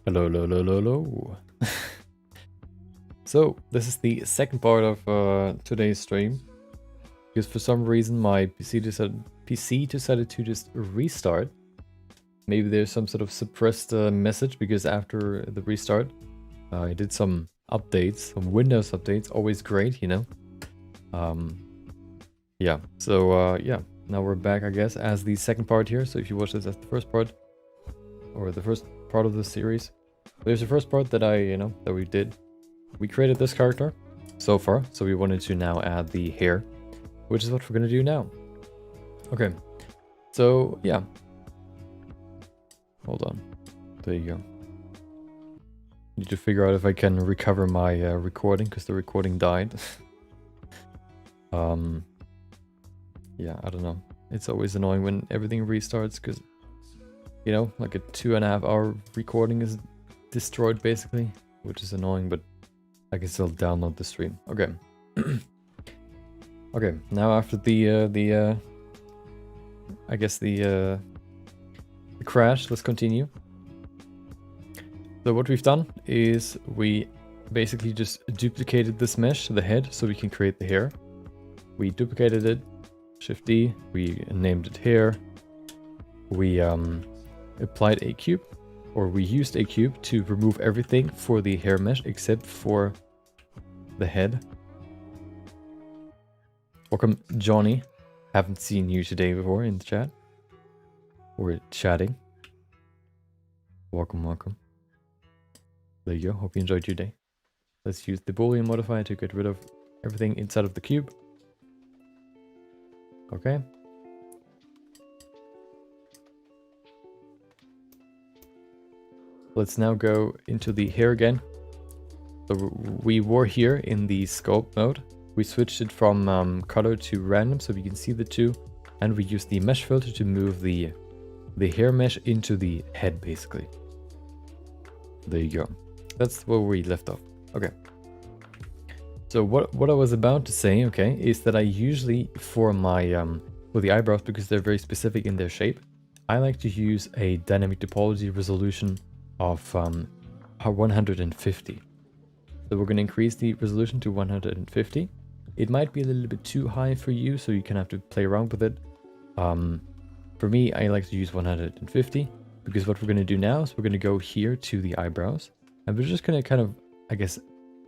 Hello, hello, hello, hello. So, this is the second part of today's stream. Because for some reason my PC decided to just restart. Maybe there's some sort of suppressed message because after the restart, I did some updates, some Windows updates, always great, you know. Yeah, so yeah, now we're back, I guess, as the second part here. So if you watch this as the first part, or the first part of the series, there's the first part that that we did. We created this character so far, so we wanted to now add the hair, which is what we're gonna do now. Okay, so yeah. Hold on. There you go. Need to figure out if I can recover my recording, because the recording died. Yeah, I don't know. It's always annoying when everything restarts, because, you know, like a 2.5 hour recording is destroyed basically, which is annoying, but I can still download the stream. Okay. Okay, now after the crash, let's continue. So what we've done is we basically just duplicated this mesh, the head, so we can create the hair. We duplicated it, Shift D, we named it hair. We applied a cube, or we used a cube to remove everything for the hair mesh except for the head. Welcome, Johnny. Haven't seen you today before in the chat. We're chatting. Welcome, welcome. There you go. Hope you enjoyed your day. Let's use the Boolean modifier to get rid of everything inside of the cube. Okay. Let's now go into the hair again. So we were here in the sculpt mode. We switched it from color to random so we can see the two. And we used the mesh filter to move the hair mesh into the head basically. There you go. That's where we left off. Okay. So what I was about to say, okay, is that I usually for my for the eyebrows, because they're very specific in their shape, I like to use a dynamic topology resolution of 150. So we're going to increase the resolution to 150. It might be a little bit too high for you, so you can have to play around with it. For me, I like to use 150 because what we're going to do now is we're going to go here to the eyebrows, and we're just going to kind of, I guess,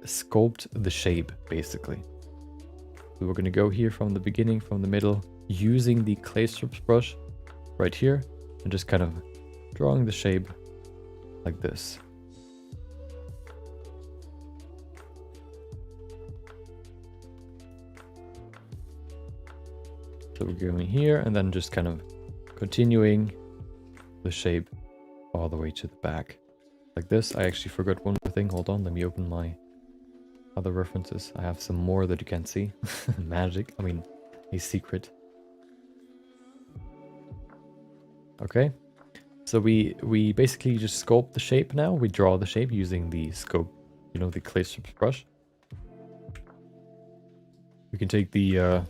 sculpt the shape basically. So we're going to go here from the beginning, from the middle, using the clay strips brush right here, and just kind of drawing the shape like this. So we're going here and then just kind of continuing the shape all the way to the back like this. I actually forgot one more thing. Hold on, let me open my other references. I have some more that you can't see. Magic, I mean a secret. Okay, so we basically just sculpt the shape now. We draw the shape using the scope, you know, the clay strips brush. We can take the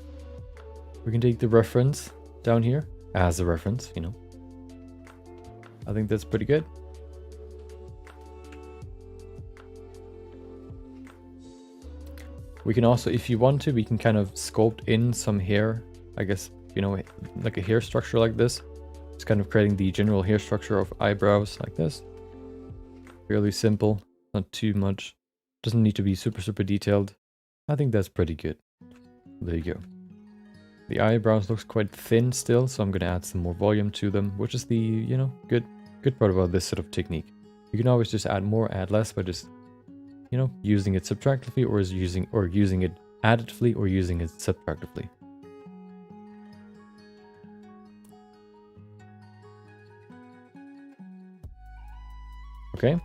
reference down here as a reference, you know. I think that's pretty good. We can also, if you want to, we can kind of sculpt in some hair, I guess, you know, like a hair structure like this. It's kind of creating the general hair structure of eyebrows like this. Fairly simple, not too much. Doesn't need to be super, super detailed. I think that's pretty good. There you go. The eyebrows looks quite thin still, so I'm going to add some more volume to them, which is the, you know, good part about this sort of technique. You can always just add more, add less by just, you know, using it subtractively or using it additively or using it subtractively. Okay.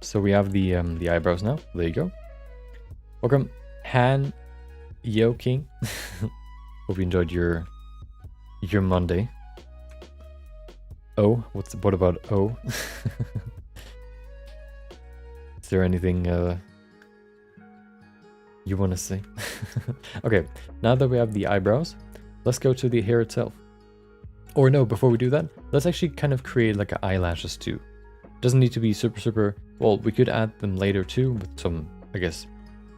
So we have the eyebrows now. There you go. Welcome, Han Yo King. Hope you enjoyed your Monday. Oh, what about O? Is there anything you want to say? Okay, now that we have the eyebrows, let's go to the hair itself. Or no, before we do that, let's actually kind of create like eyelashes too. Doesn't need to be super, well, we could add them later too with some, I guess,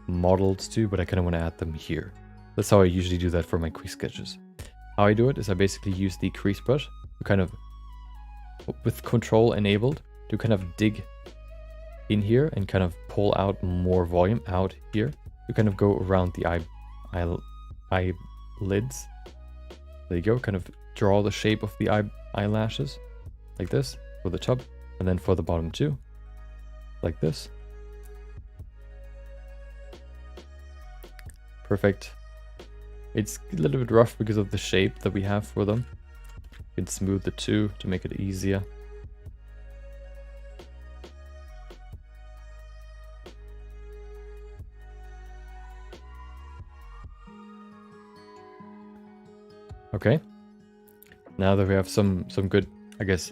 models too, but I kind of want to add them here. That's how I usually do that for my quick sketches. How I do it is I basically use the crease brush to kind of, with control enabled, to kind of dig in here and kind of pull out more volume out here to kind of go around the eyelids. There you go, kind of draw the shape of the eyelashes like this for the top, and then for the bottom too, like this. Perfect. It's a little bit rough because of the shape that we have for them. You can smooth the two to make it easier. Okay. Now that we have some good, I guess,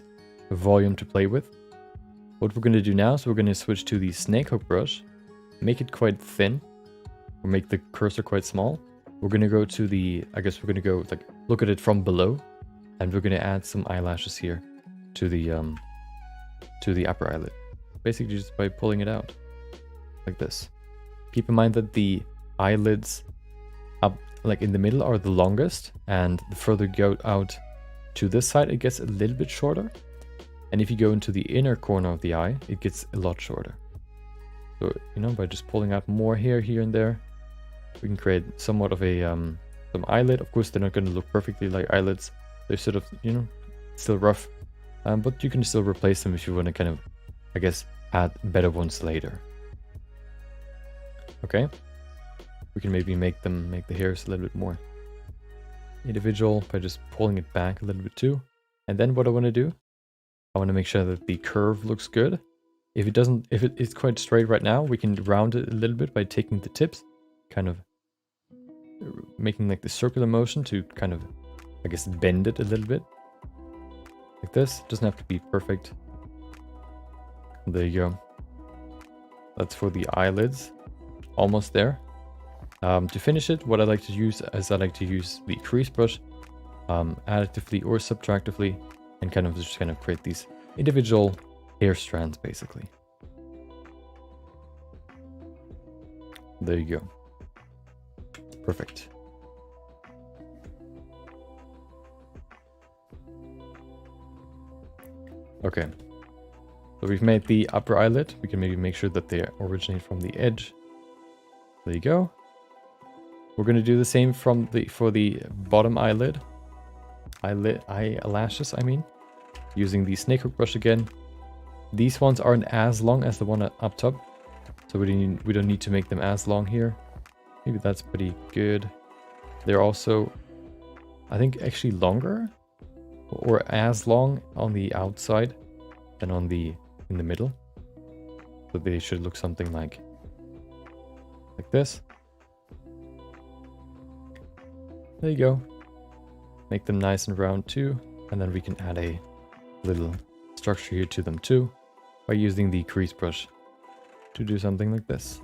volume to play with, what we're going to do now is we're going to switch to the snake hook brush, make it quite thin, or make the cursor quite small. We're going to go to the, I guess we're going to go like look at it from below, and we're going to add some eyelashes here to the upper eyelid, basically just by pulling it out like this. Keep in mind that the eyelids up like in the middle are the longest, and the further you go out to this side it gets a little bit shorter, and if you go into the inner corner of the eye it gets a lot shorter. So, you know, by just pulling out more here and there, we can create somewhat of a some eyelid. Of course they're not going to look perfectly like eyelids, they're sort of, you know, still rough, but you can still replace them if you want to kind of, I guess, add better ones later. Okay, we can maybe make the hairs a little bit more individual by just pulling it back a little bit too. And then what I want to do, I want to make sure that the curve looks good. If it's quite straight right now, we can round it a little bit by taking the tips, kind of making like the circular motion to kind of, I guess, bend it a little bit like this. Doesn't have to be perfect. There you go. That's for the eyelids. Almost there. To finish it, what I like to use is I like to use the crease brush additively or subtractively, and kind of just create these individual hair strands basically. There you go. Perfect. Okay. So we've made the upper eyelid. We can maybe make sure that they originate from the edge. There you go. We're going to do the same for the bottom eyelashes, I mean, using the snake hook brush again. These ones aren't as long as the one up top, so we don't need to make them as long here. Maybe that's pretty good. They're also, I think, actually longer or as long on the outside than in the middle. So they should look something like this. There you go. Make them nice and round too, and then we can add a little structure here to them too by using the crease brush to do something like this.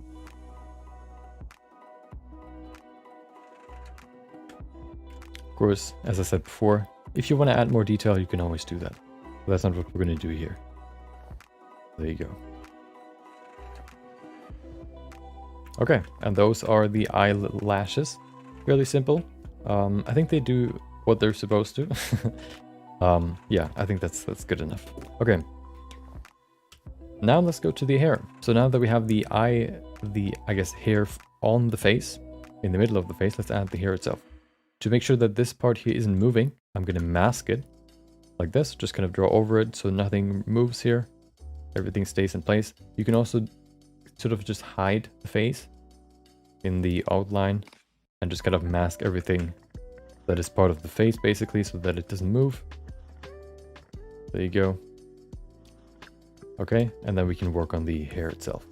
Of course, as I said before, if you want to add more detail, you can always do that. But that's not what we're going to do here. There you go. Okay, and those are the eyelashes. Really simple. I think they do what they're supposed to. Yeah, I think that's good enough. Okay. Now let's go to the hair. So now that we have the I guess hair on the face, in the middle of the face, let's add the hair itself. To make sure that this part here isn't moving, I'm going to mask it like this. Just kind of draw over it so nothing moves here. Everything stays in place. You can also sort of just hide the face in the outline and just kind of mask everything that is part of the face basically so that it doesn't move. There you go. Okay, and then we can work on the hair itself.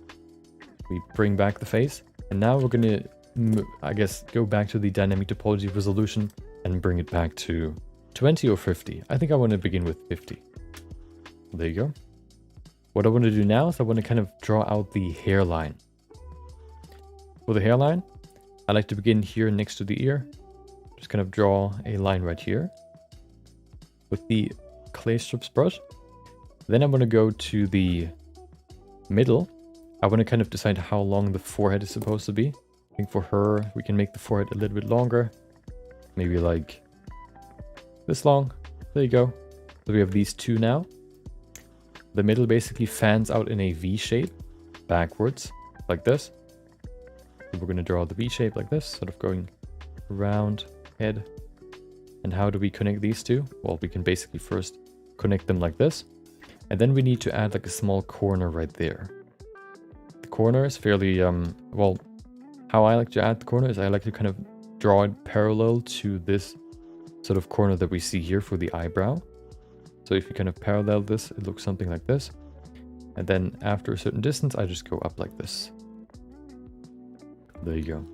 We bring back the face, and now we're going to, I guess, go back to the dynamic topology resolution and bring it back to 20 or 50. I think I want to begin with 50. There you go. What I want to do now is I want to kind of draw out the hairline. For the hairline, I like to begin here next to the ear. Just kind of draw a line right here. with the clay strips brush. Then I'm going to go to the middle. I want to kind of decide how long the forehead is supposed to be. I think for her, we can make the forehead a little bit longer. Maybe like this long. There you go. So we have these two now. The middle basically fans out in a V shape backwards like this. So we're going to draw the V shape like this, sort of going around head. And how do we connect these two? Well, we can basically first connect them like this. And then we need to add like a small corner right there. The corner is fairly, well, how I like to add the corner is I like to kind of draw it parallel to this sort of corner that we see here for the eyebrow. So if you kind of parallel this, it looks something like this. And then after a certain distance, I just go up like this. There you go.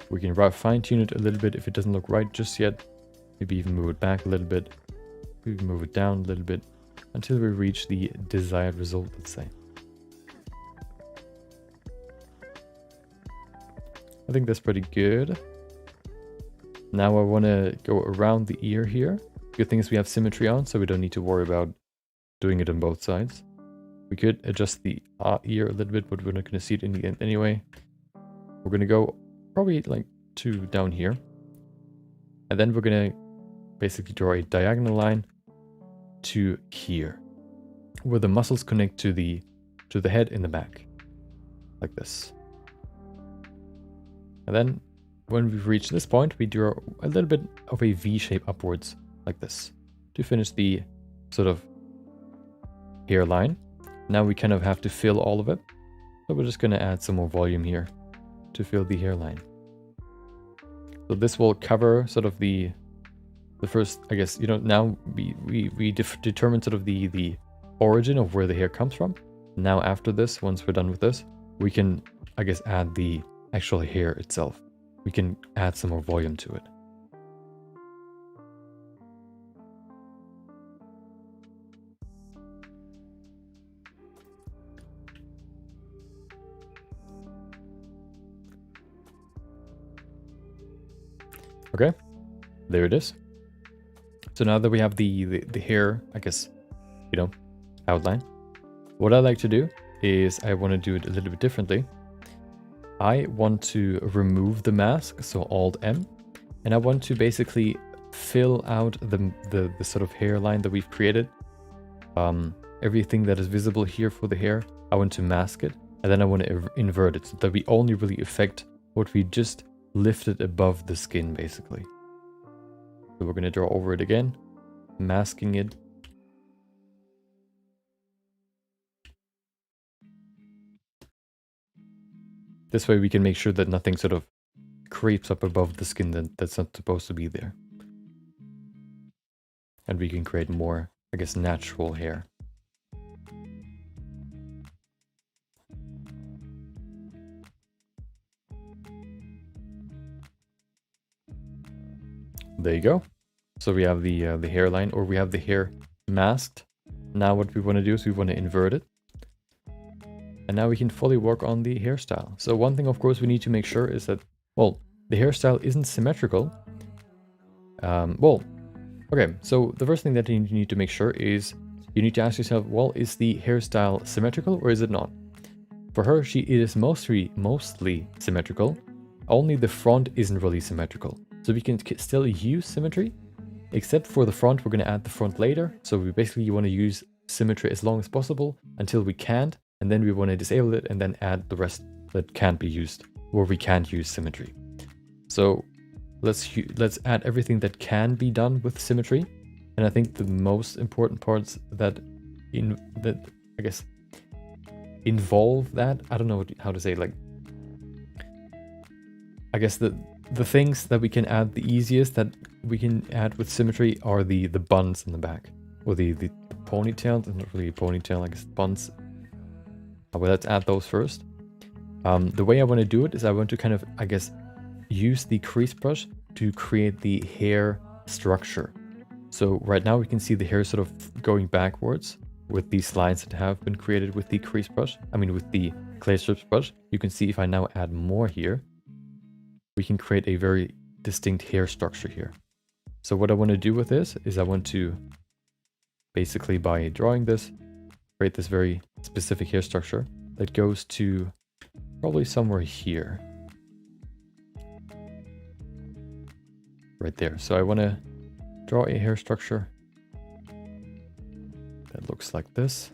We can fine tune it a little bit if it doesn't look right just yet. Maybe even move it back a little bit. Maybe move it down a little bit until we reach the desired result, let's say. I think that's pretty good. Now I want to go around the ear here. Good thing is we have symmetry on, so we don't need to worry about doing it on both sides. We could adjust the ear a little bit, but we're not going to see it in the end anyway. We're going to go probably like to down here. And then we're going to basically draw a diagonal line to here, where the muscles connect to the head in the back, like this. And then when we've reached this point, we draw a little bit of a V shape upwards, like this, to finish the sort of hairline. Now we kind of have to fill all of it. So we're just going to add some more volume here to fill the hairline. So this will cover sort of the first, I guess, you know, now we determine sort of the origin of where the hair comes from. Now after this, once we're done with this, we can, I guess, add the actual hair itself. We can add some more volume to it. Okay, there it is. So now that we have the hair, I guess, you know, outline, what I like to do is I want to do it a little bit differently. I want to remove the mask, so Alt-M, and I want to basically fill out the sort of hairline that we've created. Everything that is visible here for the hair, I want to mask it, and then I want to invert it so that we only really affect what we just lifted above the skin, basically. So we're going to draw over it again, masking it. This way we can make sure that nothing sort of creeps up above the skin that's not supposed to be there. And we can create more, I guess, natural hair. There you go. So we have the hairline, or we have the hair masked. Now what we want to do is we want to invert it. And now we can fully work on the hairstyle. So one thing, of course, we need to make sure is that, well, the hairstyle isn't symmetrical. Well, okay, so the first thing that you need to make sure is you need to ask yourself, well, is the hairstyle symmetrical or is it not? For her, it is mostly symmetrical. Only the front isn't really symmetrical. So we can still use symmetry, except for the front. We're going to add the front later. So we basically want to use symmetry as long as possible until we can't. And then we want to disable it and then add the rest that can't be used, or we can't use symmetry. So let's add everything that can be done with symmetry. And I think the most important parts that I guess involve that, I don't know how to say, like, I guess the things that we can add the easiest that we can add with symmetry are the buns in the back, or the ponytail. Not really a ponytail, I guess buns. Well, let's add those first. The way I want to do it is I want to kind of, I guess, use the crease brush to create the hair structure. So right now we can see the hair sort of going backwards with these lines that have been created with the crease brush. I mean, with the clay strips brush. You can see if I now add more here, we can create a very distinct hair structure here. So what I want to do with this is I want to basically, by drawing this, create this very specific hair structure that goes to probably somewhere here. Right there. So I want to draw a hair structure that looks like this.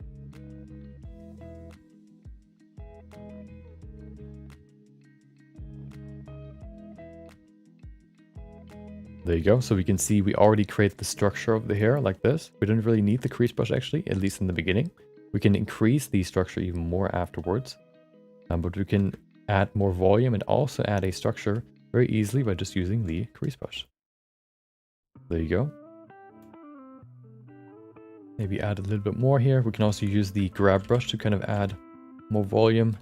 There you go. So we can see we already create the structure of the hair like this. We don't really need the crease brush actually, at least in the beginning. We can increase the structure even more afterwards. But we can add more volume and also add a structure very easily by just using the crease brush. There you go. Maybe add a little bit more here. We can also use the grab brush to kind of add more volume.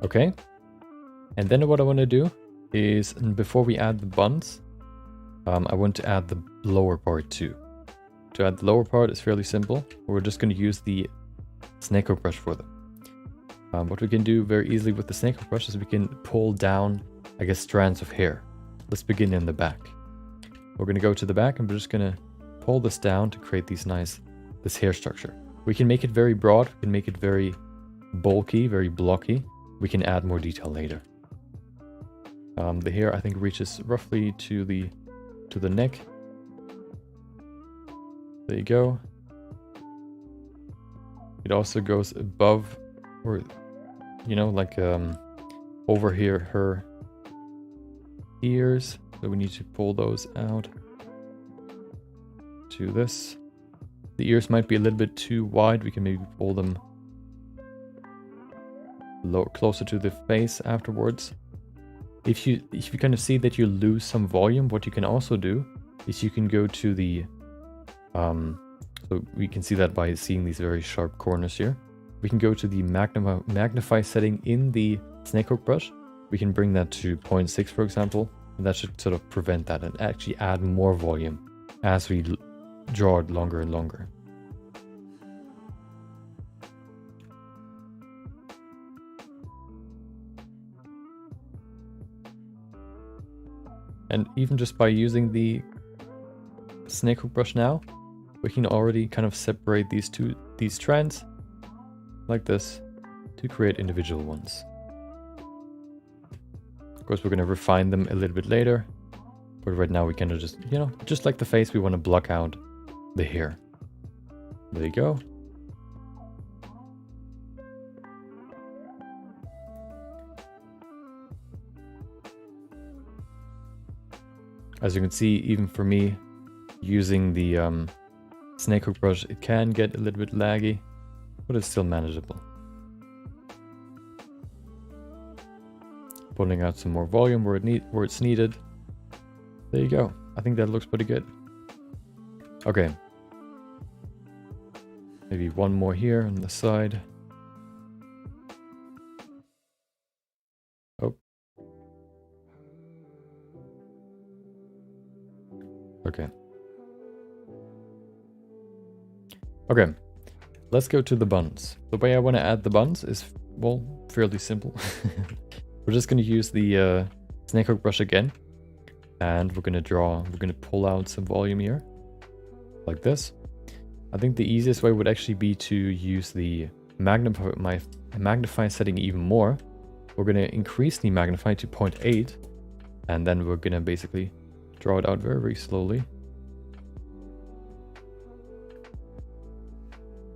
Okay. And then what I want to do is, before we add the buns, I want to add the lower part too. To add the lower part is fairly simple. We're just going to use the snakehook brush for them. What we can do very easily with the snakehook brush is we can pull down, I guess, strands of hair. Let's begin in the back. We're going to go to the back and we're just going to pull this down to create this hair structure. We can make it very broad. We can make it very bulky, very blocky. We can add more detail later. The hair, I think, reaches roughly to the neck. There you go. It also goes above, or you know, like over here her ears. So we need to pull those out to this. The ears might be a little bit too wide. We can maybe pull them closer to the face afterwards. If you kind of see that you lose some volume, what you can also do is you can go to the so we can see that by seeing these very sharp corners here. We can go to the magnify setting in the snakehook brush. We can bring that to 0.6, for example, and that should sort of prevent that and actually add more volume as we draw it longer and longer. And even just by using the snakehook brush now, we can already kind of separate these strands like this to create individual ones. Of course, we're going to refine them a little bit later, but right now we kind of just, you know, just like the face, we want to block out the hair. There you go. As you can see, even for me, using the snakehook brush, it can get a little bit laggy, but it's still manageable. Pulling out some more volume where it's needed. There you go. I think that looks pretty good. Okay. Maybe one more here on the side. Oh. Okay. Okay. Let's go to the buns. The way I want to add the buns is, well, fairly simple. We're just going to use the snakehook brush again. And we're going to pull out some volume here. Like this. I think the easiest way would actually be to use the magnify setting even more. We're going to increase the magnify to 0.8. And then we're going to basically draw it out very, very slowly.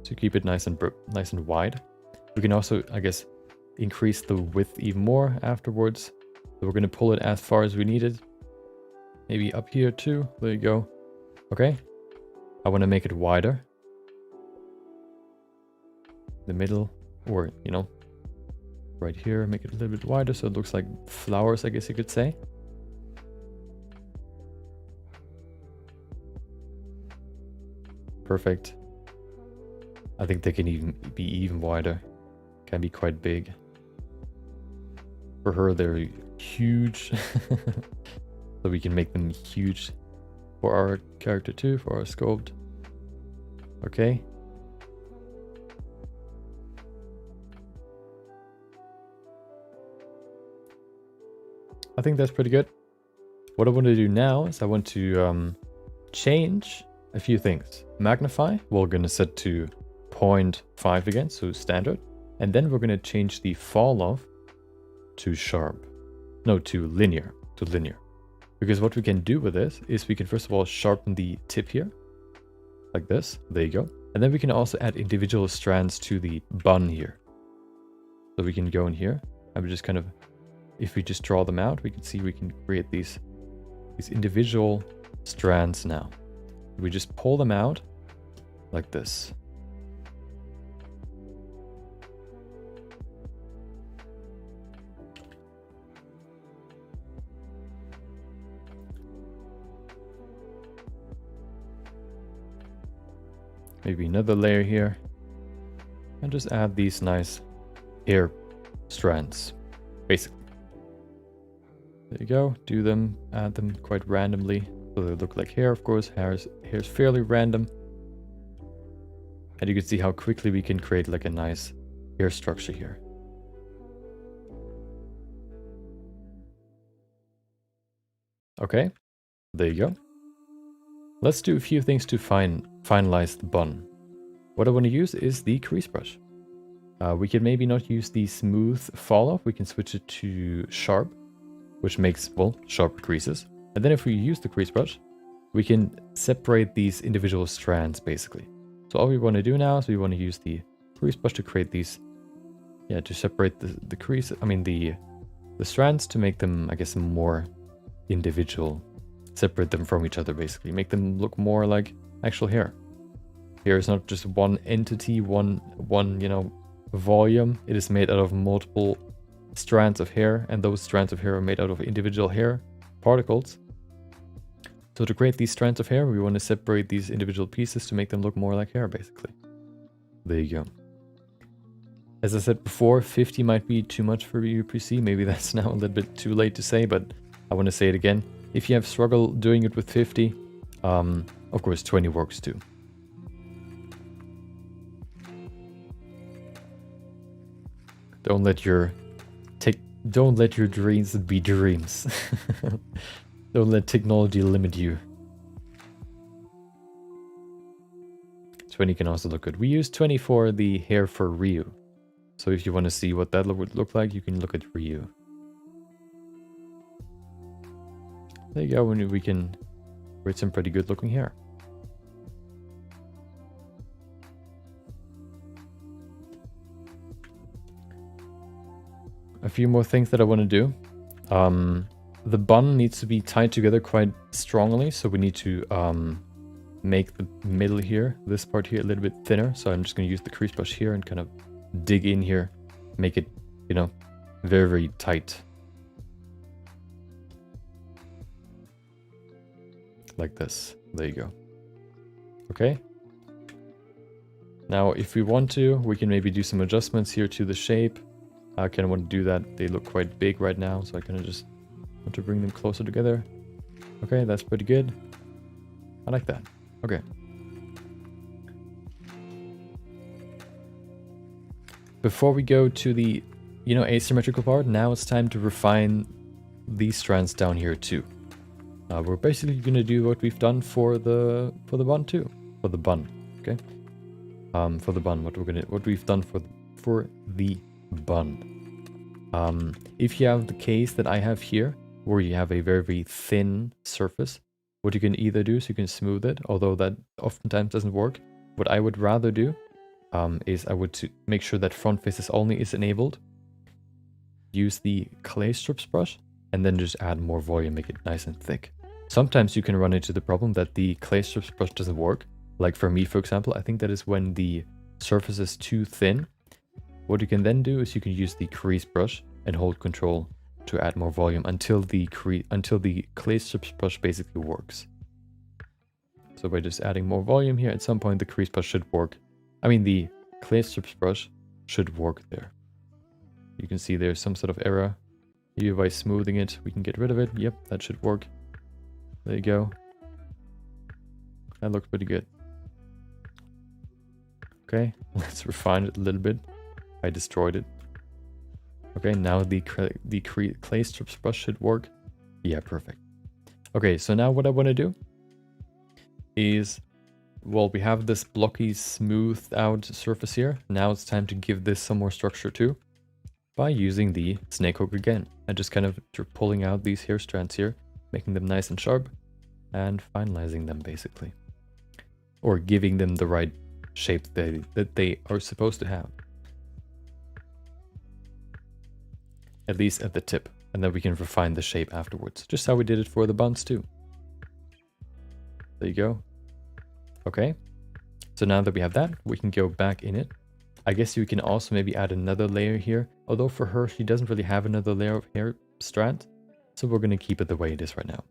To keep it nice and wide. We can also, I guess, increase the width even more afterwards. So we're going to pull it as far as we need it. Maybe up here too. There you go. Okay. I want to make it wider. The middle, or, you know, right here, make it a little bit wider so it looks like flowers, I guess you could say. Perfect. I think they can even be even wider. Can be quite big. For her, they're huge. So we can make them huge for our character too, for our sculpt. Okay. I think that's pretty good. What I want to do now is I want to change a few things. Magnify, we're going to set to 0.5 again, so standard. And then we're going to change the fall off to sharp. No, to linear. Because what we can do with this is we can first of all sharpen the tip here. Like this. There you go. And then we can also add individual strands to the bun here. So we can go in here. And we just kind of, if we just draw them out, we can see we can create these individual strands now. We just pull them out like this. Maybe another layer here. And just add these nice hair strands, basically. There you go. Do them, add them quite randomly. So they look like hair, of course. Hair's fairly random. And you can see how quickly we can create like a nice hair structure here. Okay, there you go. Let's do a few things to finalize the bun. What I want to use is the crease brush. We can maybe not use the smooth fall off. We can switch it to sharp, which makes, well, sharp creases. And then if we use the crease brush, we can separate these individual strands basically. So all we want to do now is we want to use the crease brush to create these, to separate the crease, the strands to make them, I guess, more individual. Separate them from each other basically. Make them look more like actual hair. Hair is not just one entity, one volume. It is made out of multiple strands of hair, and those strands of hair are made out of individual hair particles. So to create these strands of hair, we want to separate these individual pieces to make them look more like hair, basically. There you go. As I said before, 50 might be too much for you, PC. Maybe that's now a little bit too late to say, but I want to say it again. If you have struggle doing it with 50, of course 20 works too. Don't let your dreams be dreams. Don't let technology limit you. 20 can also look good. We use 20 for the hair for Ryu. So if you want to see what that would look like, you can look at Ryu. There you go, and we can create some pretty good looking hair. A few more things that I want to do. The bun needs to be tied together quite strongly, so we need to make the middle here, this part here, a little bit thinner. So I'm just going to use the crease brush here and kind of dig in here, make it, very, very tight. Like this. There you go. Okay. Now, if we want to, we can maybe do some adjustments here to the shape. I kind of want to do that. They look quite big right now, so I kind of just want to bring them closer together. Okay, that's pretty good. I like that. Okay. Before we go to the, asymmetrical part, now it's time to refine these strands down here too. We're basically going to do what we've done for the bun too. For the bun, okay? For the bun, what we've done for the bun. If you have the case that I have here, where you have a very, very thin surface, what you can either do is you can smooth it, although that oftentimes doesn't work. What I would rather do is I would make sure that front faces only is enabled. Use the clay strips brush, and then just add more volume, make it nice and thick. Sometimes you can run into the problem that the clay strips brush doesn't work. Like for me, for example, I think that is when the surface is too thin. What you can then do is you can use the crease brush and hold control to add more volume until the clay strips brush basically works. So by just adding more volume here, at some point the crease brush should work. The clay strips brush should work there. You can see there's some sort of error. Maybe by smoothing it, we can get rid of it. Yep, that should work. There you go. That looks pretty good. Okay, let's refine it a little bit. I destroyed it. Okay, now the clay strips brush should work. Yeah, perfect. Okay, so now what I want to do is, well, we have this blocky, smoothed out surface here. Now it's time to give this some more structure too, by using the snake hook again. And just kind of pulling out these hair strands here, making them nice and sharp, and finalizing them basically. Or giving them the right shape that they are supposed to have. At least at the tip. And then we can refine the shape afterwards. Just how we did it for the buns too. There you go. Okay. So now that we have that, we can go back in it. I guess you can also maybe add another layer here. Although for her, she doesn't really have another layer of hair strand. So we're going to keep it the way it is right now.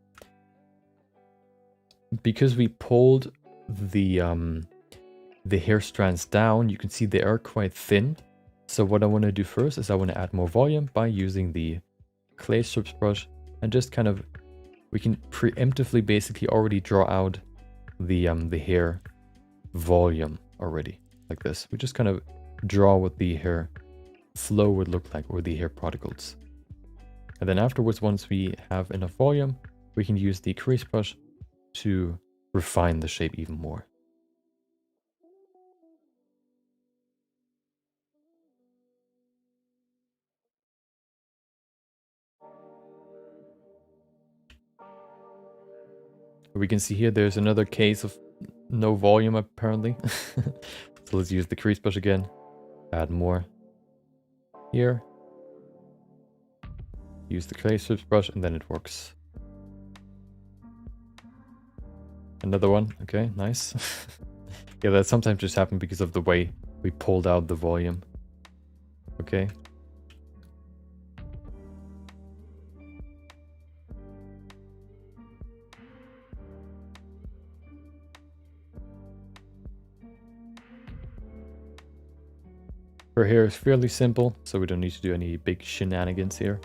Because we pulled the hair strands down, you can see they are quite thin. So what I want to do first is I want to add more volume by using the clay strips brush, and just kind of, we can preemptively basically already draw out the hair volume already, like this. We just kind of draw what the hair flow would look like, or the hair particles. And then afterwards, once we have enough volume, we can use the crease brush to refine the shape even more. We can see here there's another case of no volume apparently. So let's use the crease brush again. Add more here. Use the clay strips brush and then it works. Another one. Okay, nice. Yeah, that sometimes just happens because of the way we pulled out the volume. Okay. Her hair is fairly simple, so we don't need to do any big shenanigans here.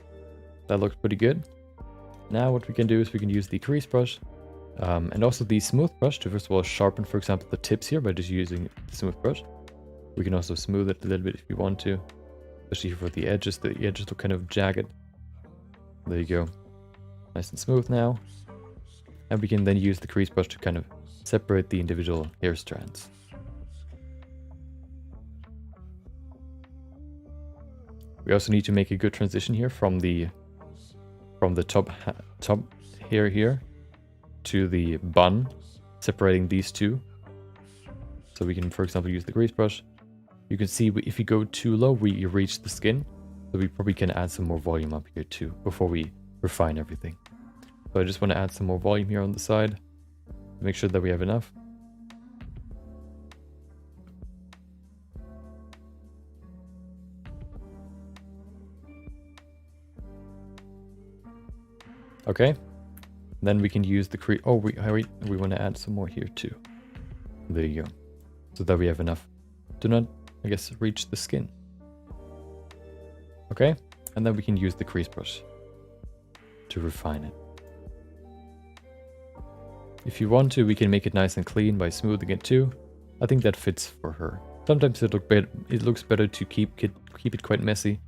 That looks pretty good. Now what we can do is we can use the crease brush and also the smooth brush to first of all sharpen, for example, the tips here by just using the smooth brush. We can also smooth it a little bit if you want to, especially for the edges. The edges look kind of jagged. There you go. Nice and smooth now. And we can then use the crease brush to kind of separate the individual hair strands. We also need to make a good transition here from the top hair here to the bun, separating these two. So we can, for example, use the grease brush. You can see if you go too low, we reach the skin. So we probably can add some more volume up here too before we refine everything. So I just want to add some more volume here on the side to make sure that we have enough. Okay, then we can use the crease. Oh, we want to add some more here too. There you go. So that we have enough to not, I guess, reach the skin. Okay, and then we can use the crease brush to refine it. If you want to, we can make it nice and clean by smoothing it too. I think that fits for her. Sometimes it looks better to keep it quite messy.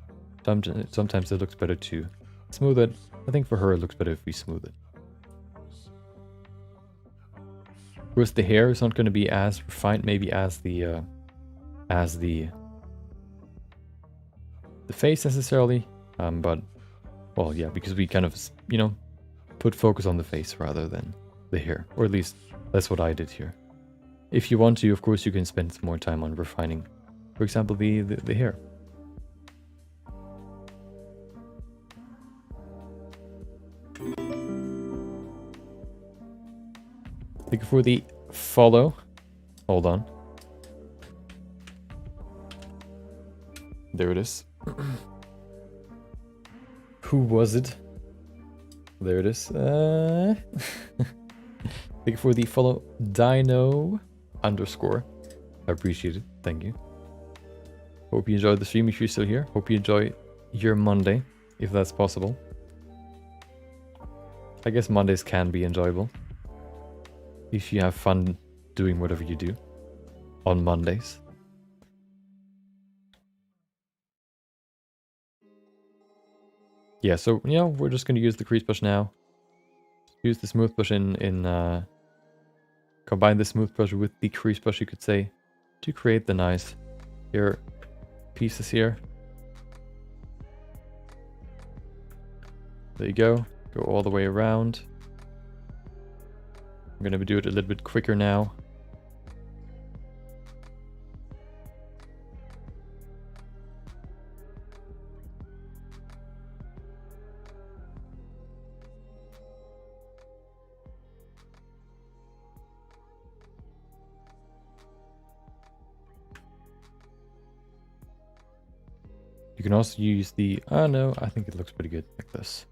Sometimes it looks better to smooth it. I think for her it looks better if we smooth it. Of course, the hair is not going to be as refined maybe as the face necessarily, but well, yeah, because we kind of, you know, put focus on the face rather than the hair, or at least that's what I did here. If you want to, of course, you can spend some more time on refining, for example, the hair. Thank you for the follow. Hold on. There it is. Who was it? There it is. Thank you for the follow. Dino_. I appreciate it. Thank you. Hope you enjoyed the stream if you're still here. Hope you enjoy your Monday, if that's possible. I guess Mondays can be enjoyable if you have fun doing whatever you do on Mondays. Yeah, so, you know, we're just going to use the crease brush now. Use the smooth brush combine the smooth brush with the crease brush, you could say, to create the nice hair pieces here. There you go. Go all the way around. I'm going to do it a little bit quicker now. You can also use the, oh no, I think it looks pretty good like this.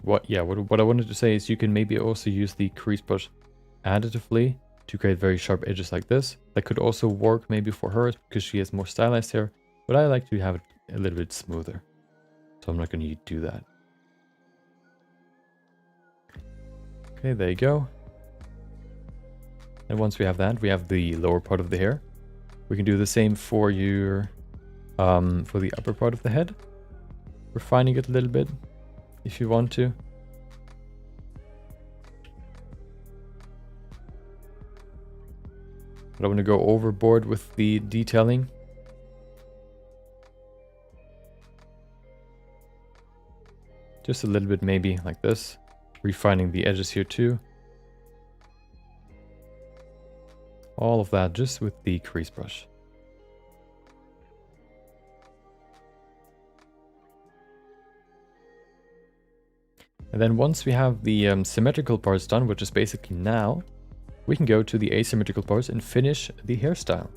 What I wanted to say is you can maybe also use the crease brush additively to create very sharp edges like this. That could also work maybe for her because she has more stylized hair, but I like to have it a little bit smoother. So I'm not going to do that. Okay, there you go. And once we have that, we have the lower part of the hair. We can do the same for your for the upper part of the head, refining it a little bit if you want to. I don't want to go overboard with the detailing. Just a little bit maybe like this, refining the edges here too. All of that just with the crease brush. And then once we have the symmetrical parts done, which is basically now, we can go to the asymmetrical parts and finish the hairstyle.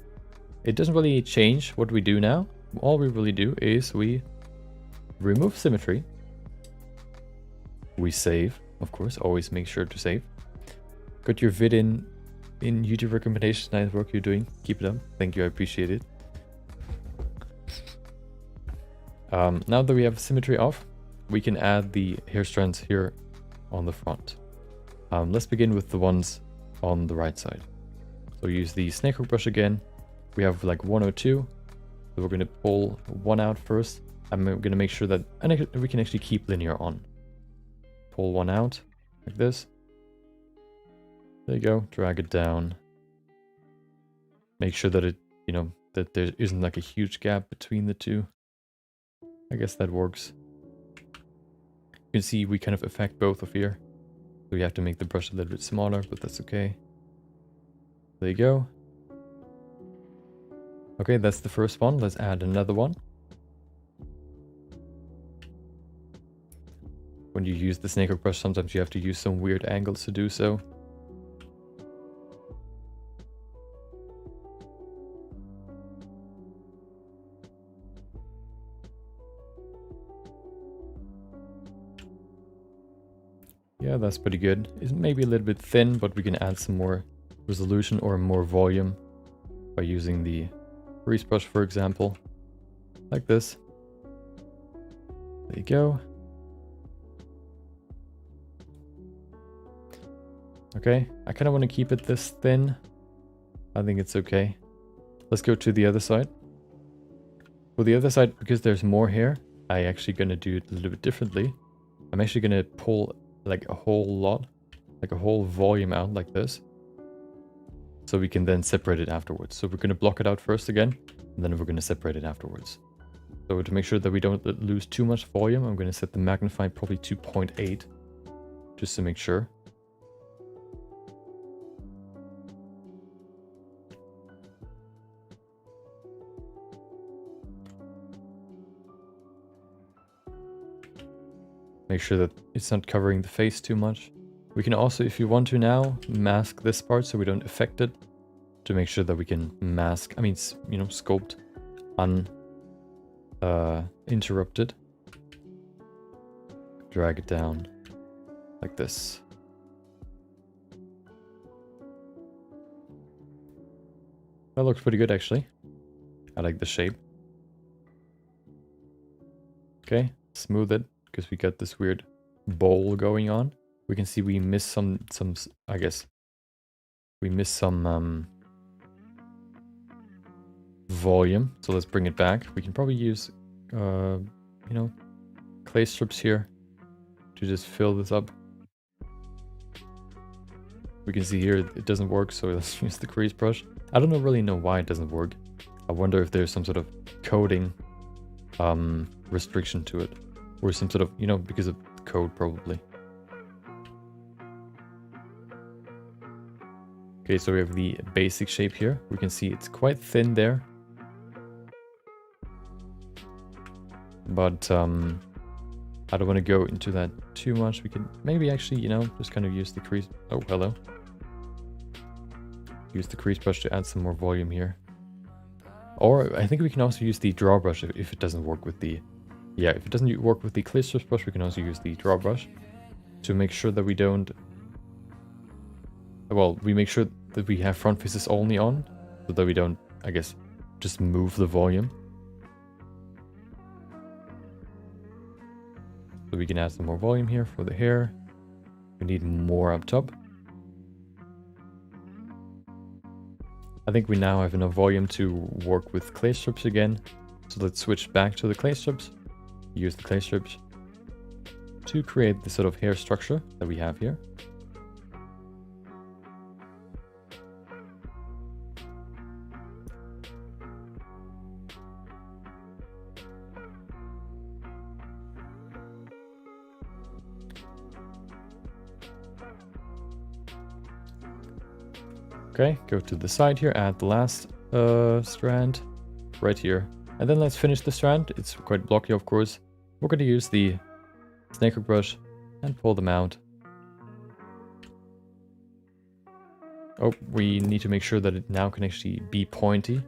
It doesn't really change what we do now. All we really do is we remove symmetry. We save, of course, always make sure to save. Got your vid in YouTube recommendations. Nice work you're doing. Keep it up. Thank you, I appreciate it. Now that we have symmetry off, we can add the hair strands here on the front. Let's begin with the ones on the right side. So use the snake hook brush again. We have like 102. So we're going to pull one out first. I'm going to make sure that we can actually keep linear on. Pull one out like this. There you go. Drag it down. Make sure that that there isn't like a huge gap between the two. I guess that works. You can see we kind of affect both of here. So we have to make the brush a little bit smaller, but that's okay. There you go. Okay, that's the first one. Let's add another one. When you use the snake hook brush, sometimes you have to use some weird angles to do so. Yeah, that's pretty good. It's maybe a little bit thin, but we can add some more resolution or more volume by using the crease brush, for example, like this. There you go. Okay, I kind of want to keep it this thin. I think it's okay. Let's go to the other side. For the other side, because there's more hair, I'm actually going to do it a little bit differently. I'm actually going to pull like a whole lot, like a whole volume out like this. So we can then separate it afterwards. So we're going to block it out first again, and then we're going to separate it afterwards. So to make sure that we don't lose too much volume, I'm going to set the magnify probably to 0.8, just to make sure. Make sure that it's not covering the face too much. We can also, if you want to now, mask this part so we don't affect it, to make sure that we can mask, sculpt uninterrupted. Drag it down like this. That looks pretty good actually. I like the shape. Okay, smooth it, because we got this weird bowl going on. We can see we missed some I guess we missed some volume, so let's bring it back. We can probably use clay strips here to just fill this up. We can see here it doesn't work, so let's use the crease brush. I don't really know why it doesn't work. I wonder if there's some sort of coding restriction to it, or some sort of, you know, because of code probably. Okay, so we have the basic shape here. We can see it's quite thin there. But I don't want to go into that too much. We can maybe actually, you know, just kind of use the crease. Oh, hello. Use the crease brush to add some more volume here. Or I think we can also use the draw brush if it doesn't work with the... Yeah, if it doesn't work with the clay strips brush, we can also use the draw brush to make sure that we don't... Well, we make sure that we have front faces only on, so that we don't, I guess, just move the volume. So we can add some more volume here for the hair. We need more up top. I think we now have enough volume to work with clay strips again. So let's switch back to the clay strips. Use the clay strips to create the sort of hair structure that we have here. Okay, go to the side here, add the last strand right here. And then let's finish the strand. It's quite blocky, of course. We're going to use the snake hook brush and pull them out. Oh, we need to make sure that it now can actually be pointy.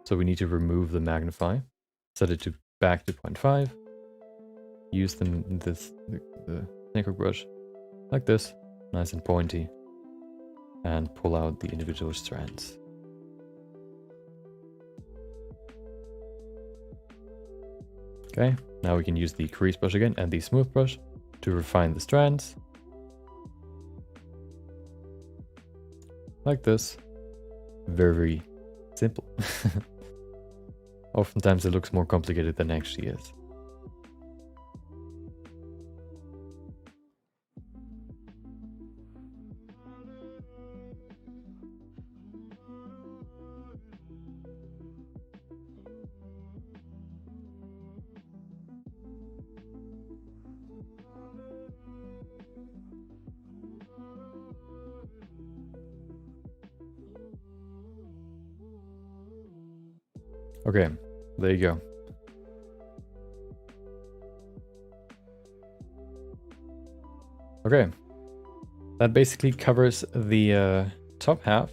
So we need to remove the magnify. Set it to back to 0.5. Use the snake hook brush like this, nice and pointy. And pull out the individual strands. Okay, now we can use the crease brush again and the smooth brush to refine the strands. Like this. Very simple. Oftentimes it looks more complicated than it actually is. Okay, there you go. Okay, that basically covers the top half.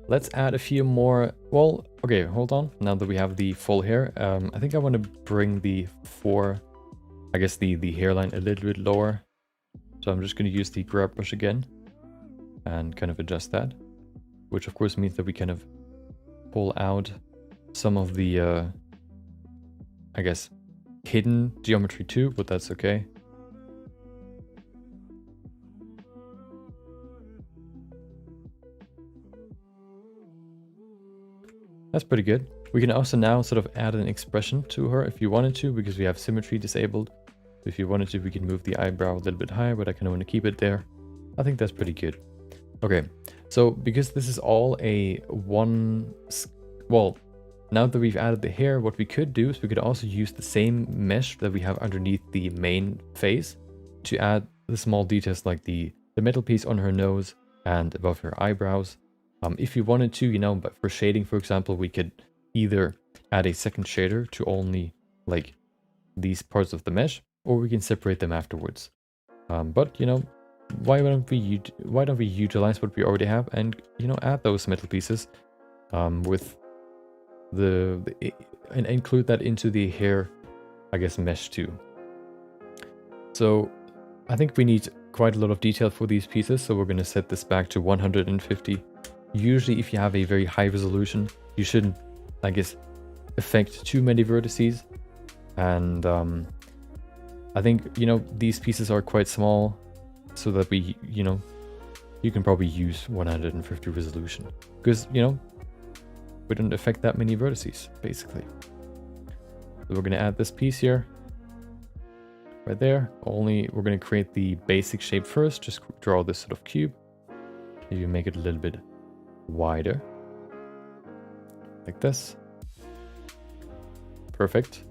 Let's add a few more. Well, okay, hold on. Now that we have the full hair, I think I want to bring the the hairline a little bit lower. So I'm just going to use the grab brush again and kind of adjust that, which of course means that we kind of pull out some of the, hidden geometry too, but that's okay. That's pretty good. We can also now sort of add an expression to her if you wanted to, because we have symmetry disabled. If you wanted to, we can move the eyebrow a little bit higher, but I kind of want to keep it there. I think that's pretty good. Okay, so because this is all now that we've added the hair, what we could do is we could also use the same mesh that we have underneath the main face to add the small details like the metal piece on her nose and above her eyebrows. If you wanted to, you know, but for shading, for example, we could either add a second shader to only like these parts of the mesh, or we can separate them afterwards. But you know, why don't we utilize what we already have and, you know, add those metal pieces with and include that into the hair, mesh too. So I think we need quite a lot of detail for these pieces, so we're going to set this back to 150. Usually if you have a very high resolution, you shouldn't, affect too many vertices. And I think, you know, these pieces are quite small, so that we, you know, you can probably use 150 resolution, because, you know, we don't affect that many vertices, basically. So we're going to add this piece here. right there. Only we're going to create the basic shape first. Just draw this sort of cube. Maybe make it a little bit wider. Like this. Perfect.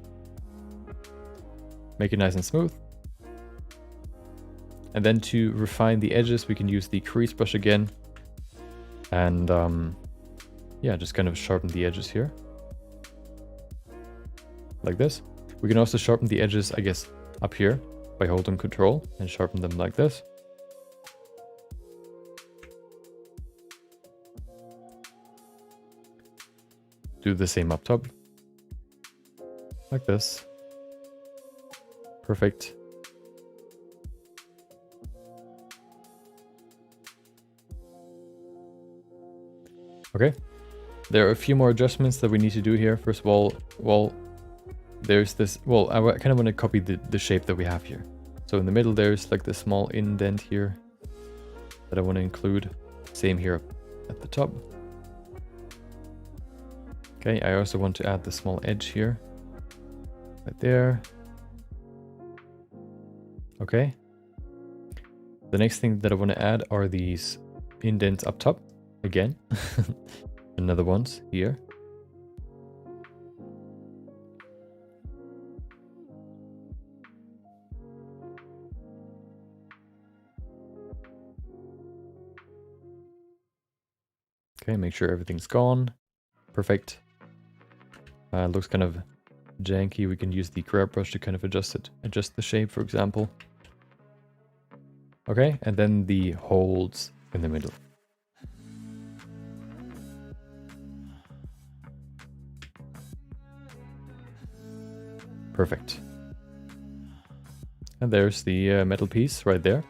Make it nice and smooth. And then to refine the edges, we can use the crease brush again. And yeah, just kind of sharpen the edges here. Like this. We can also sharpen the edges, I guess, up here by holding Control and sharpen them like this. Do the same up top. Like this. Perfect. Okay. There are a few more adjustments that we need to do here. First of all, well, there's this, well, I kind of want to copy the shape that we have here. So in the middle, there's like the small indent here that I want to include. Same here at the top. Okay, I also want to add the small edge here. Right there. Okay. The next thing that I want to add are these indents up top. Again. Another ones here. Okay, make sure everything's gone. Perfect. Looks kind of janky. We can use the grab brush to kind of adjust it. Adjust the shape, for example. Okay, and then the holds in the middle. Perfect. And there's the metal piece right there.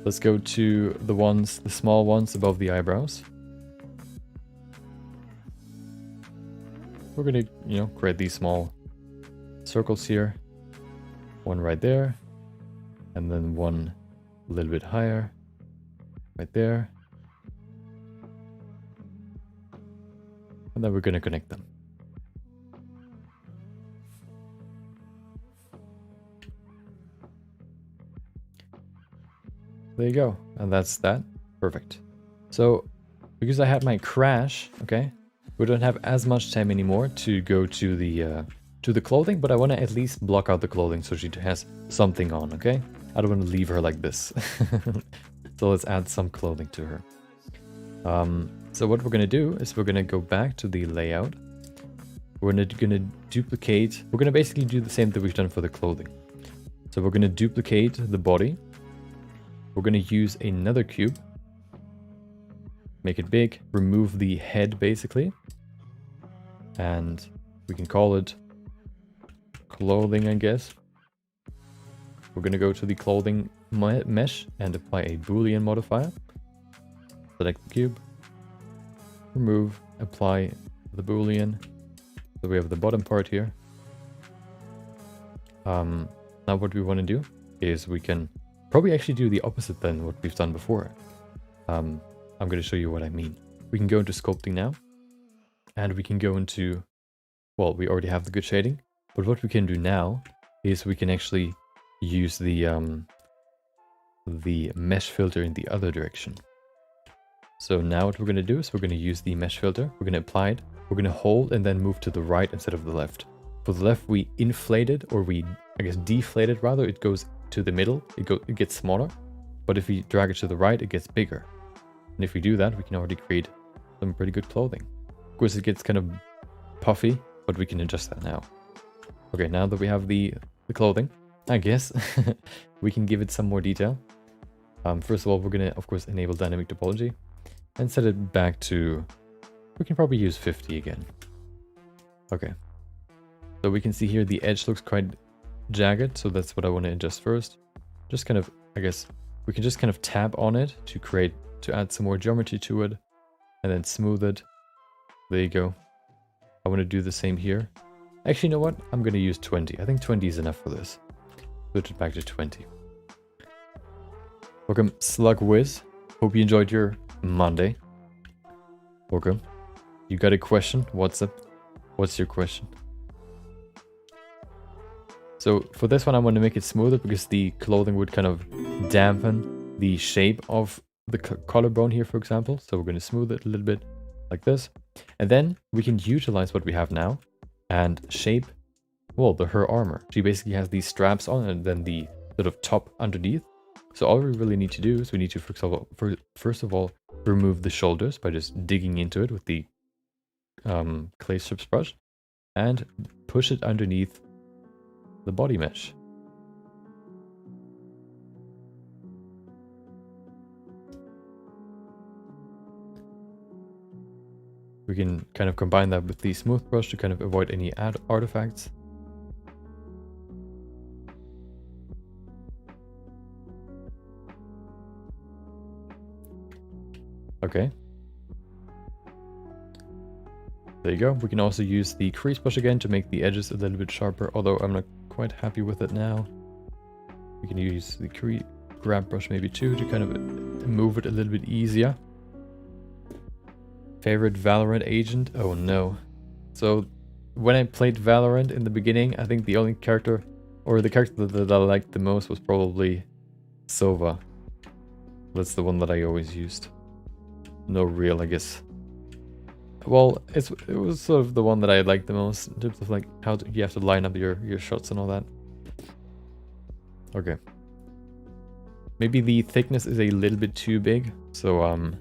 Let's go to the small ones above the eyebrows. We're gonna, create these small circles here. One right there. And then one a little bit higher. Right there. And then we're gonna connect them. There you go. And that's that. Perfect. So, because I had my crash, okay, we don't have as much time anymore to go to the clothing, but I want to at least block out the clothing so she has something on, okay? I don't want to leave her like this. So let's add some clothing to her. So what we're going to do is we're going to go back to the layout. We're going to duplicate. We're going to basically do the same that we've done for the clothing. So we're going to duplicate the body. We're going to use another cube. Make it big, remove the head basically, and we can call it clothing, I guess. We're going to go to the clothing mesh and apply a Boolean modifier. Select the cube, remove, apply the Boolean. So we have the bottom part here. Now what we want to do is we can probably actually do the opposite than what we've done before. I'm going to show you what I mean. We can go into sculpting now, and we can go into, well, we already have the good shading, but what we can do now is we can actually use the mesh filter in the other direction. So now what we're going to do is we're going to use the mesh filter. We're going to apply it. We're going to hold and then move to the right instead of the left. For the left, we inflate it, or I guess deflate it rather. It goes to the middle. It gets smaller. But if we drag it to the right, it gets bigger. And if we do that, we can already create some pretty good clothing. Of course, it gets kind of puffy, but we can adjust that now. Okay, now that we have the clothing, I guess, we can give it some more detail. First of all, we're going to, of course, enable dynamic topology and set it back to, we can probably use 50 again. Okay. So we can see here the edge looks quite jagged, so that's what I want to adjust first. Just kind of, I guess, we can just kind of tap on it to add some more geometry to it, and then smooth it. There you go. I want to do the same here. Actually, you know what? I'm going to use 20. I think 20 is enough for this. Switch it back to 20. Welcome, Slug Wiz. Hope you enjoyed your Monday. Welcome. You got a question? What's up? What's your question? So for this one, I want to make it smoother because the clothing would kind of dampen the shape of the collarbone here, for example. So we're going to smooth it a little bit like this. And then we can utilize what we have now and shape, well, her armor. She basically has these straps on and then the sort of top underneath. So all we really need to do is we need to, first of all, remove the shoulders by just digging into it with the clay strips brush and push it underneath the body mesh. We can kind of combine that with the smooth brush to kind of avoid any artifacts. Okay. There you go. We can also use the crease brush again to make the edges a little bit sharper, although I'm not quite happy with it now. We can use the grab brush maybe too to kind of move it a little bit easier. Favorite Valorant agent? Oh no. So when I played Valorant in the beginning, I think the only character, or the character that I liked the most was probably Sova. That's the one that I always used. No real, I guess. Well, it was sort of the one that I liked the most in terms of like how you have to line up your shots and all that. Okay. Maybe the thickness is a little bit too big, so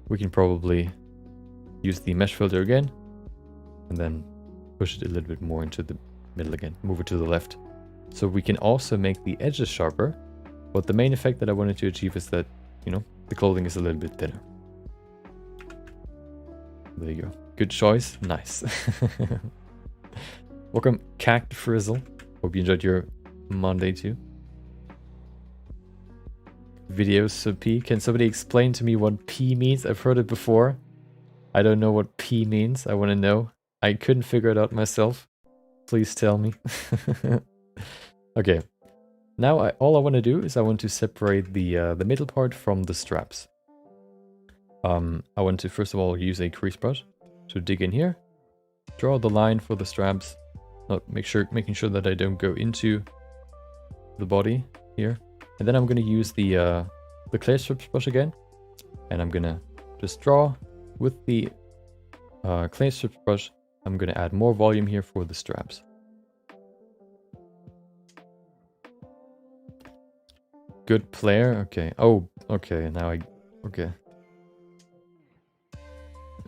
we can probably use the mesh filter again and then push it a little bit more into the middle again, move it to the left. So we can also make the edges sharper, but the main effect that I wanted to achieve is that, you know, the clothing is a little bit thinner. There you go. Good choice. Nice. Welcome, Cact Frizzle. Hope you enjoyed your Monday too. Videos so P. Can somebody explain to me what P means? I've heard it before. I don't know what P means. I want to know. I couldn't figure it out myself. Please tell me. Okay. Now all I want to do is I want to separate the middle part from the straps. I want to first of all use a crease brush to dig in here, draw the line for the straps, making sure that I don't go into the body here, and then I'm going to use the clay strips brush again, and I'm going to just draw with the clay strips brush. I'm going to add more volume here for the straps. Good player. Okay. Oh, okay. Now okay.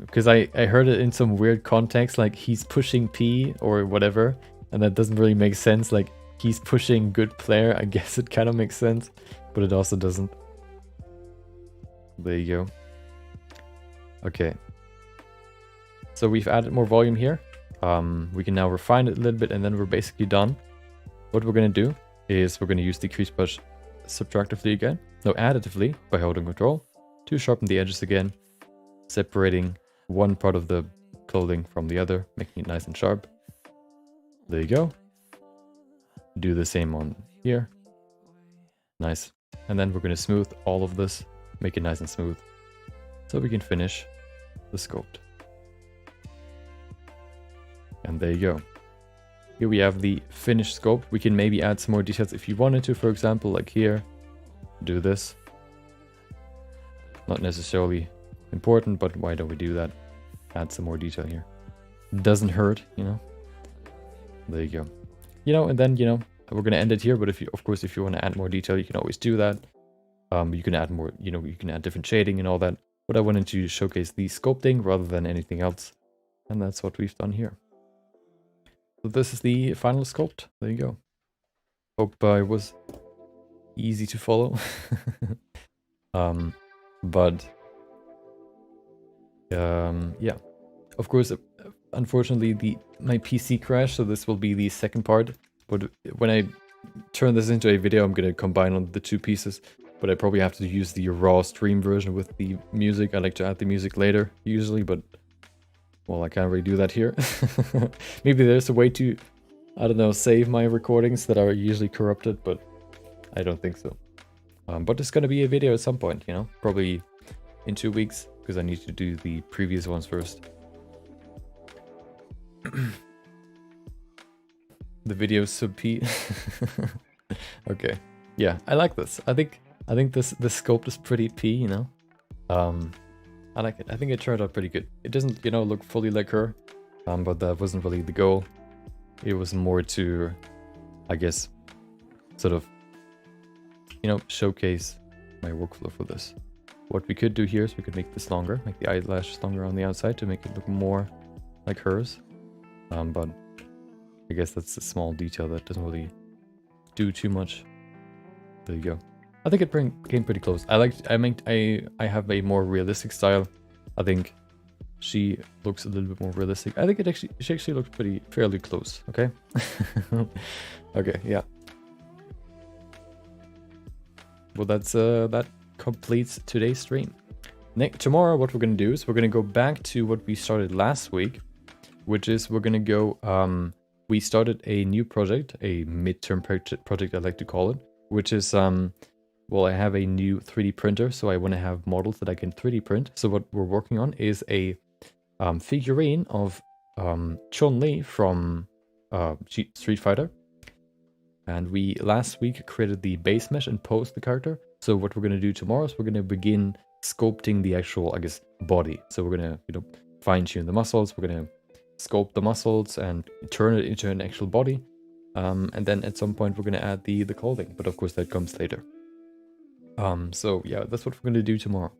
Because I heard it in some weird context, like he's pushing P or whatever, and that doesn't really make sense. Like he's pushing good player. I guess it kind of makes sense, but it also doesn't. There you go. Okay. So we've added more volume here. We can now refine it a little bit, and then we're basically done. What we're going to do is we're going to use the crease brush subtractively again. No, additively by holding control to sharpen the edges again, separating one part of the clothing from the other, making it nice and sharp. There you go. Do the same on here. Nice. And then we're going to smooth all of this, make it nice and smooth, so we can finish the sculpt. And there you go. Here we have the finished sculpt. We can maybe add some more details if you wanted to, for example, like here, do this. Not necessarily important, but why don't we do that? Add some more detail here. Doesn't hurt, you know. There you go. You know, and then, you know, we're going to end it here, but if you, of course, if you want to add more detail, you can always do that. You can add more, you know, you can add different shading and all that. But I wanted to showcase the sculpting rather than anything else. And that's what we've done here. So this is the final sculpt. There you go. Hope it was easy to follow. Yeah, of course, unfortunately my PC crashed, so this will be the second part, but when I turn this into a video, I'm gonna combine on the two pieces, but I probably have to use the raw stream version with the music. I like to add the music later usually, but well, I can't really do that here. Maybe there's a way to, I don't know, save my recordings that are usually corrupted, but I don't think so. But it's gonna be a video at some point, you know, probably in 2 weeks, because I need to do the previous ones first. The video is sub P. Okay. Yeah, I like this. I think this sculpt is pretty P, you know. I like it. I think it turned out pretty good. It doesn't, you know, look fully like her. But that wasn't really the goal. It was more to, I guess, sort of, you know, showcase my workflow for this. What we could do here is we could make this longer, make the eyelashes longer on the outside to make it look more like hers. But I guess that's a small detail that doesn't really do too much. There you go. I think it came pretty close. I have a more realistic style. I think she looks a little bit more realistic. I think she actually looks fairly close. Okay. Okay. Yeah. Well, that completes today's stream. Tomorrow, what we're gonna do is we're gonna go back to what we started last week, which is we're gonna go. We started a new project, a midterm project I like to call it, which is well, I have a new 3D printer, so I want to have models that I can 3D print. So what we're working on is a figurine of Chun-Li from Street Fighter. And we last week created the base mesh and posed the character. So what we're going to do tomorrow is we're going to begin sculpting the actual, I guess, body. So we're going to, you know, fine tune the muscles. We're going to sculpt the muscles and turn it into an actual body. And then at some point we're going to add the clothing. But of course that comes later. So yeah, that's what we're going to do tomorrow.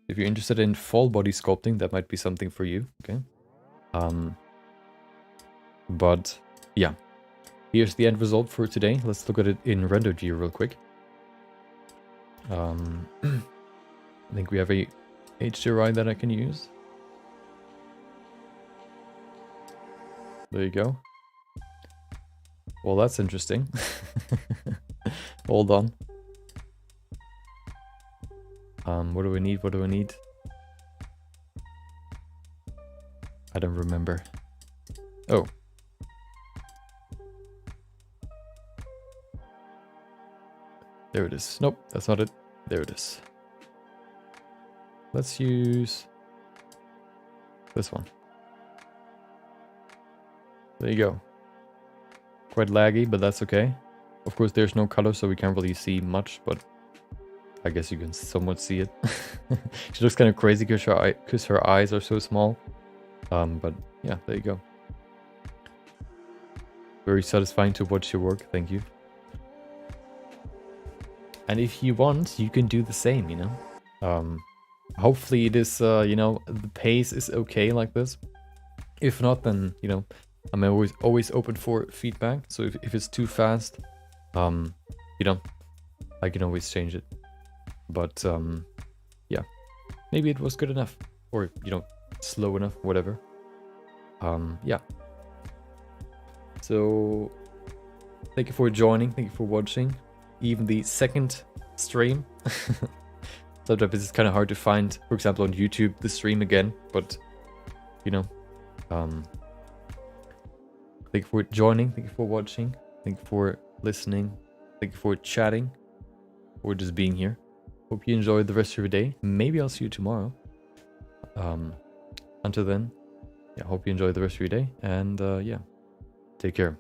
If you're interested in full body sculpting, that might be something for you. Okay. But yeah. Here's the end result for today. Let's look at it in render view real quick. I think we have a HDRI that I can use. There you go. Well, that's interesting. Hold on. What do we need? What do I need? I don't remember. Oh. There it is. Nope, that's not it. There it is. Let's use this one. There you go. Quite laggy, but that's okay. Of course, there's no color, so we can't really see much, but I guess you can somewhat see it. She looks kind of crazy because her eyes are so small. But yeah, there you go. Very satisfying to watch your work. Thank you. And if you want, you can do the same, you know. Hopefully it is, you know, the pace is okay like this. If not, then, you know, I'm always open for feedback. So if it's too fast, you know, I can always change it. But yeah, maybe it was good enough, or, you know, slow enough, whatever. Yeah. So thank you for joining. Thank you for watching. Even the second stream. Sometimes it's kind of hard to find, for example, on YouTube, the stream again, but you know, thank you for joining, thank you for watching, thank you for listening, thank you for chatting, or just being here. Hope you enjoyed the rest of your day. Maybe I'll see you tomorrow. Until then, yeah, hope you enjoy the rest of your day, and yeah, take care.